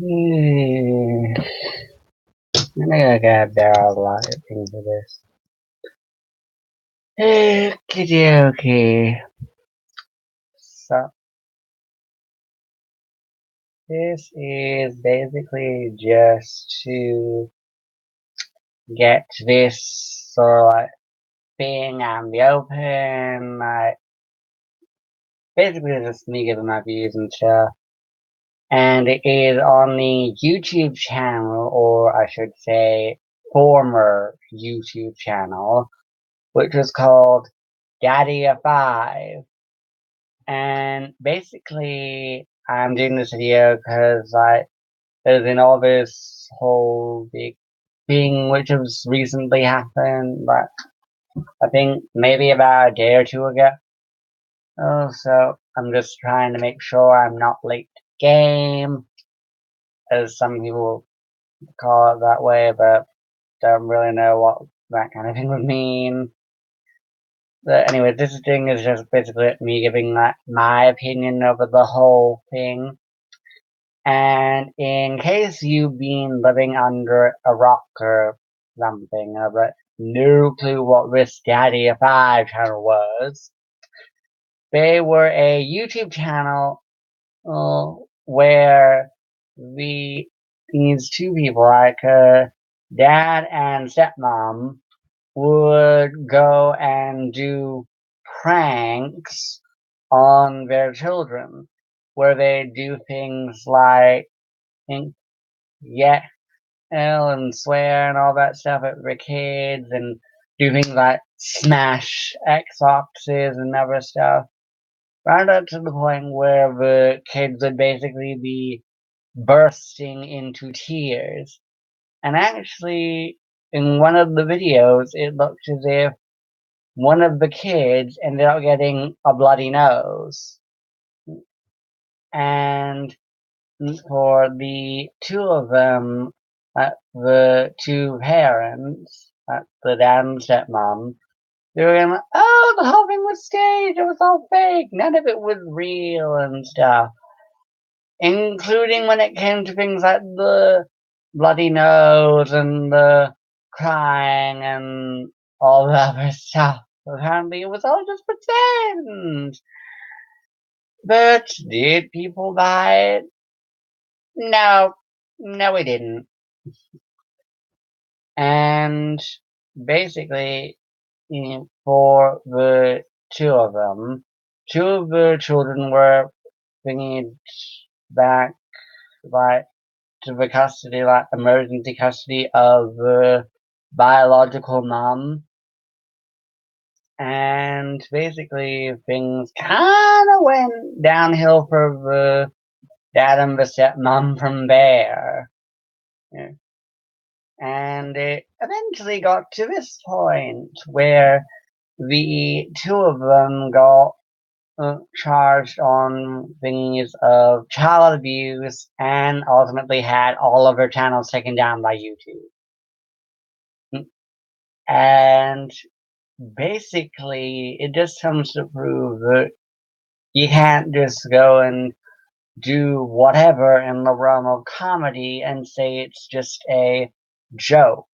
Hmm. I'm gonna get there a lot of things for this. Okay. So this is basically just to get this sort of like thing out in the open, like basically just me giving my views and stuff. And it is on the YouTube channel, or I should say former YouTube channel, which was called DaddyOFive. And basically, I'm doing this video because like there's been all this whole big thing which has recently happened, but I think maybe about a day or two ago. Oh, so I'm just trying to make sure I'm not late to the game, as some people call it that way, but don't really know what that kind of thing would mean. But anyway, this thing is just basically me giving my opinion over the whole thing. And in case you've been living under a rock or something, but no clue what this DaddyOFive channel was, they were a YouTube channel where these two people, like dad and stepmom, would go and do pranks on their children, where they do things like yell and swear and all that stuff at the kids, and do things like smash Xboxes and other stuff. Right up to the point where the kids would basically be bursting into tears. And actually, in one of the videos, it looked as if one of the kids ended up getting a bloody nose. And for the two of them, the two parents, the dad and stepmom, they were going like, oh, the whole thing was staged, it was all fake, none of it was real and stuff. Including when it came to things like the bloody nose and the crying and all the other stuff. Apparently it was all just pretend. But did people buy it? No. No, we didn't. And basically, for the two of them, two of the children were bringing back, like, to the custody, like emergency custody of the biological mom. And basically things kinda went downhill for the dad and the stepmom from there. Yeah. And it eventually got to this point where the two of them got charged on things of child abuse and ultimately had all of their channels taken down by YouTube. And basically, it just comes to prove that you can't just go and do whatever in the realm of comedy and say it's just a joke.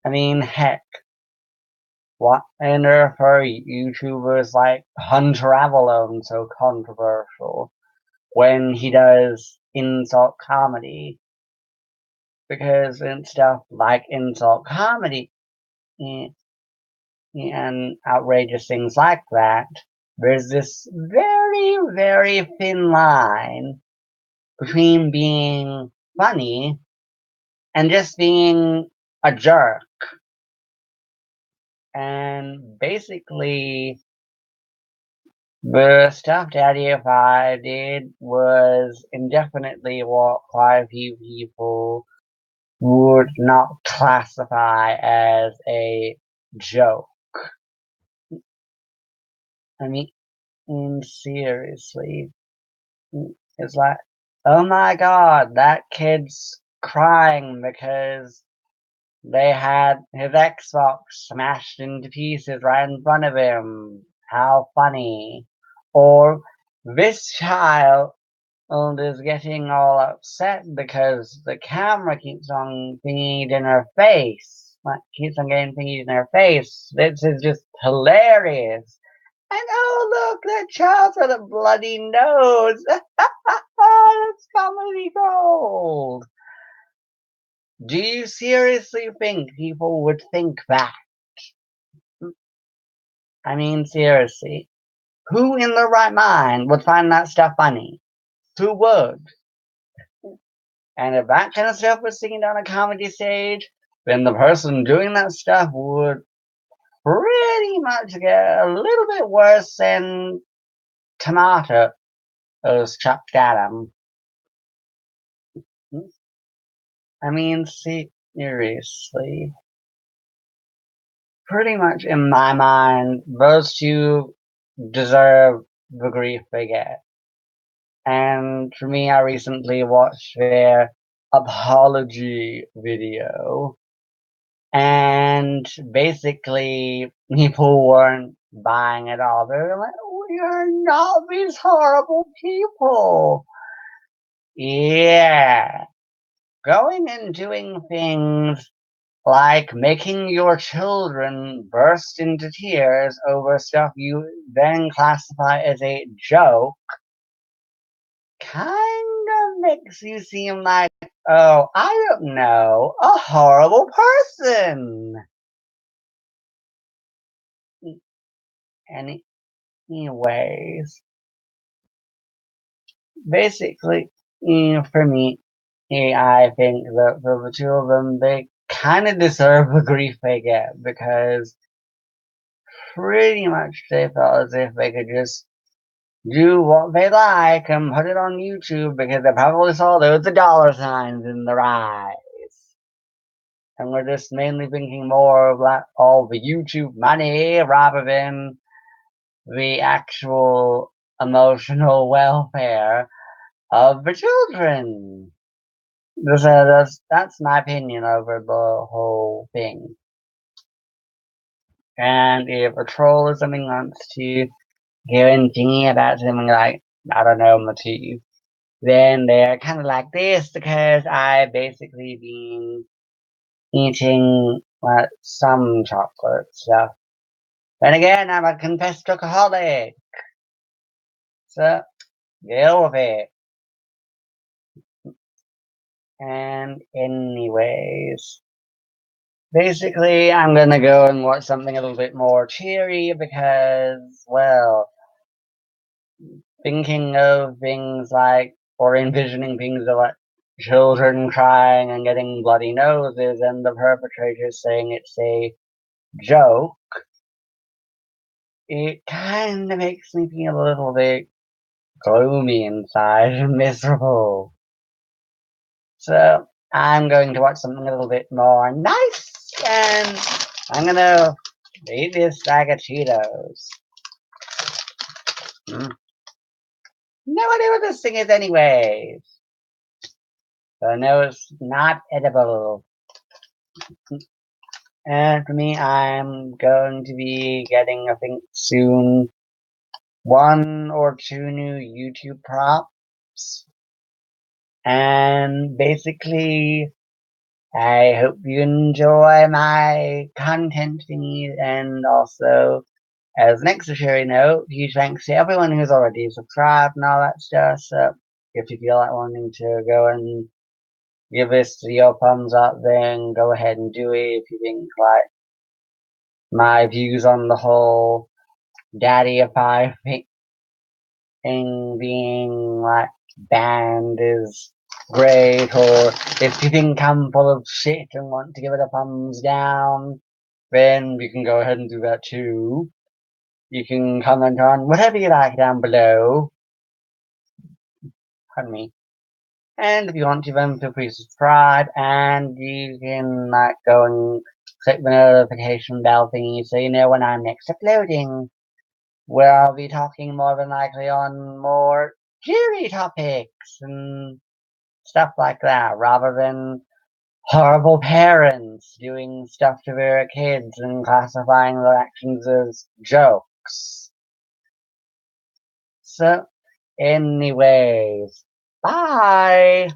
I mean, heck, what on earth are YouTubers like Hunter Avalone so controversial when he does insult comedy? Because in stuff like insult comedy and outrageous things like that, there's this very, very thin line between being funny and just being a jerk. And basically, the stuff DaddyOFive did was indefinitely what quite a few people would not classify as a joke. I mean, seriously, it's like, oh my god, that kid's crying because they had his Xbox smashed into pieces right in front of him. How funny. Or this child and is getting all upset because the camera keeps on thingied in her face. Like, keeps on getting thingied in her face. This is just hilarious. And oh, look, that child's got a bloody nose. That's comedy gold. Do you seriously think people would think that? I mean, seriously. Who in their right mind would find that stuff funny? Who would? And if that kind of stuff was seen on a comedy stage, then the person doing that stuff would pretty much get a little bit worse than tomatoes chucked at them. I mean, seriously. Pretty much in my mind, those two deserve the grief they get. And for me, I recently watched their apology video. And basically, people weren't buying it all. They were like, we are not these horrible people. Yeah. Going and doing things like making your children burst into tears over stuff you then classify as a joke kind of makes you seem like, oh, I don't know, a horrible person. Anyways, basically, for me, I think that for the two of them, they kind of deserve the grief they get because pretty much they felt as if they could just do what they like and put it on YouTube because they probably saw loads of dollar signs in their eyes. And we're just mainly thinking more of like all the YouTube money rather than the actual emotional welfare of the children. That's my opinion over the whole thing. And if a troll or something wants to go and thingy about something like, I don't know, my teeth, then they're kind of like this because I've basically been eating some chocolate stuff. Then again, I'm a confessed alcoholic. So, deal with it. And anyways, basically, I'm gonna go and watch something a little bit more cheery because, well, thinking of things like, or envisioning things like children crying and getting bloody noses and the perpetrators saying it's a joke, it kind of makes me feel a little bit gloomy inside and miserable. So I'm going to watch something a little bit more nice, and I'm gonna eat this bag of Cheetos. No idea what this thing is anyways. So I know it's not edible. And for me, I'm going to be getting, I think, soon, 1 or 2 new YouTube props. And basically, I hope you enjoy my content thingy, and also, as an extra note, huge thanks to everyone who's already subscribed and all that stuff. So, if you feel like wanting to go and give this your thumbs up, then go ahead and do it. If you think like my views on the whole DaddyOFive thing being like banned is great, or if you think I'm full of shit and want to give it a thumbs down, then you can go ahead and do that too. You can comment on whatever you like down below. Pardon me. And if you want to, then feel free to subscribe, and you can like go and click the notification bell thingy so you know when I'm next uploading, where I'll be talking more than likely on more cheery topics and stuff like that, rather than horrible parents doing stuff to their kids and classifying their actions as jokes. So, anyways, Bye!